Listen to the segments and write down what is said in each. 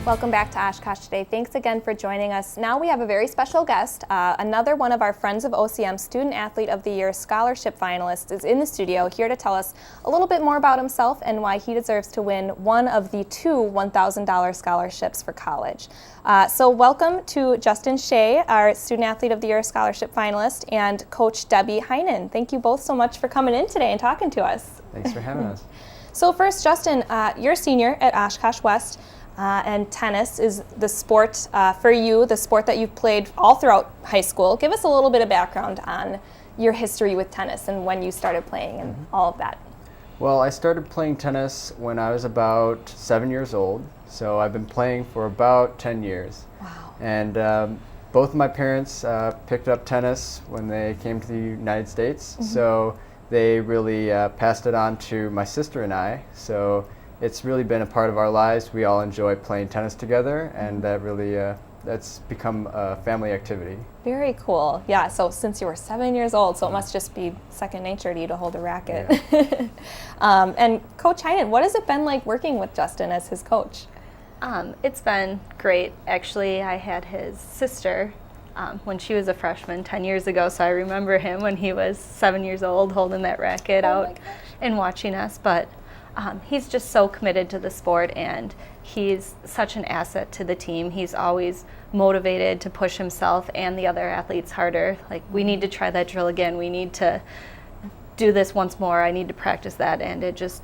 Welcome back to Oshkosh Today. Thanks again for joining us. Now we have a very special guest. Another one of our Friends of OCM Student Athlete of the Year scholarship finalists is in the studio here to tell us a little bit more about himself and why he deserves to win one of the two $1,000 scholarships for college. So welcome to Justin Shea, our Student Athlete of the Year scholarship finalist, and Coach Debbie Heinen. Thank you both so much for coming in today and talking to us. Thanks for having us. So first, Justin, you're a senior at Oshkosh West. And tennis is the sport for you, the sport that you've played all throughout high school. Give us a little bit of background on your history with tennis and when you started playing and all of that. Well, I started playing tennis when I was about 7 years old, so I've been playing for about 10 years. Wow. And both of my parents picked up tennis when they came to the United States, so they really passed it on to my sister and I. So it's really been a part of our lives. We all enjoy playing tennis together, and that really that's become a family activity. Very cool. Yeah, so since you were 7 years old, so it must just be second nature to you to hold a racket. Yeah. And Coach Heinen, what has it been like working with Justin as his coach? It's been great. Actually, I had his sister when she was a freshman 10 years ago, so I remember him when he was 7 years old holding that racket out and watching us. But he's just so committed to the sport, and he's such an asset to the team. He's always motivated to push himself and the other athletes harder. Like, we need to try that drill again. We need to do this once more. I need to practice that, and it just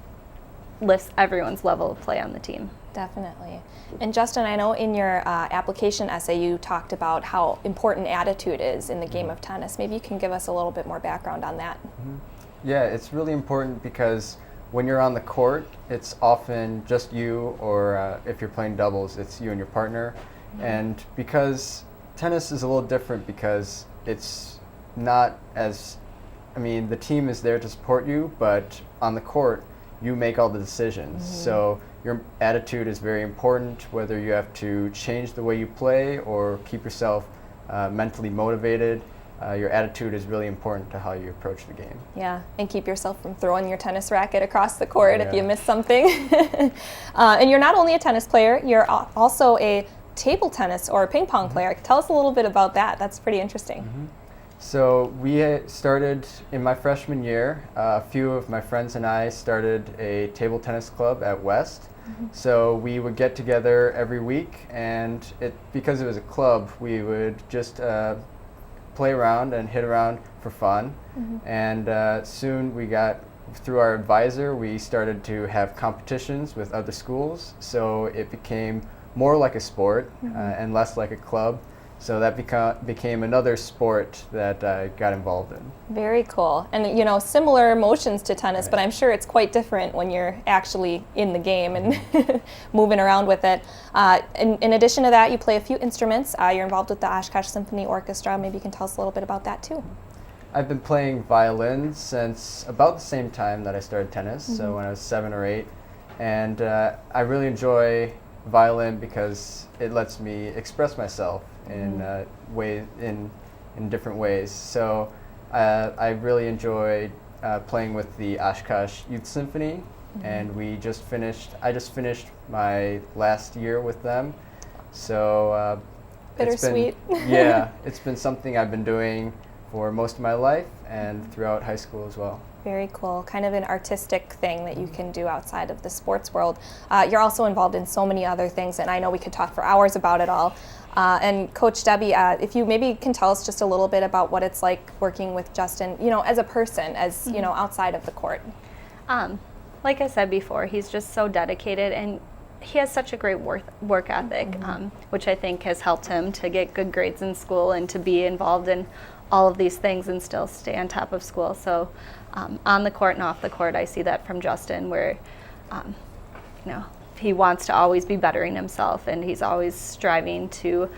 lifts everyone's level of play on the team. Definitely. And Justin, I know in your application essay you talked about how important attitude is in the game of tennis. Maybe you can give us a little bit more background on that. Yeah, it's really important because when you're on the court, it's often just you, or if you're playing doubles, it's you and your partner. And because tennis is a little different because it's not as, the team is there to support you, but on the court, you make all the decisions. So your attitude is very important, whether you have to change the way you play or keep yourself mentally motivated. Your attitude is really important to how you approach the game. Yeah, and keep yourself from throwing your tennis racket across the court if you miss something. And you're not only a tennis player, you're also a table tennis or a ping pong player. Tell us a little bit about that. That's pretty interesting. So we started in my freshman year. A few of my friends and I started a table tennis club at West. So we would get together every week, and because it was a club, we would just play around and hit around for fun. And soon we got, through our advisor, we started to have competitions with other schools. So it became more like a sport and less like a club. So that became another sport that I got involved in. Very cool. And similar motions to tennis, but I'm sure it's quite different when you're actually in the game and moving around with it. In addition to that, you play a few instruments. You're involved with the Oshkosh Symphony Orchestra. Maybe you can tell us a little bit about that too. I've been playing violin since about the same time that I started tennis, so when I was 7 or 8. And I really enjoy violin because it lets me express myself in different ways. So I really enjoy playing with the Oshkosh Youth Symphony, and I just finished my last year with them. So bittersweet. It's been something I've been doing for most of my life and throughout high school as well. Very cool. Kind of an artistic thing that you can do outside of the sports world. You're also involved in so many other things, and I know we could talk for hours about it all. And Coach Debbie, if you maybe can tell us just a little bit about what it's like working with Justin, as a person, as outside of the court. Like I said before, he's just so dedicated, and he has such a great work ethic, which I think has helped him to get good grades in school and to be involved in all of these things and still stay on top of school. So on the court and off the court, I see that from Justin, where he wants to always be bettering himself, and he's always striving to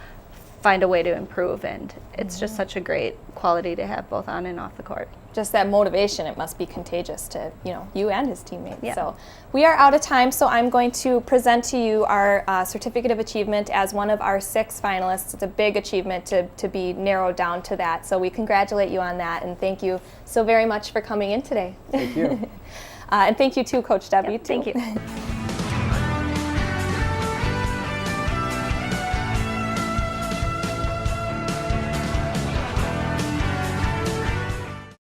find a way to improve, and it's just such a great quality to have both on and off the court. Just that motivation, it must be contagious to you and his teammates. Yeah. So we are out of time, so I'm going to present to you our Certificate of Achievement as one of our 6 finalists. It's a big achievement to be narrowed down to that, so we congratulate you on that, and thank you so very much for coming in today. Thank you. And thank you too, Coach Debbie. Yep, thank you.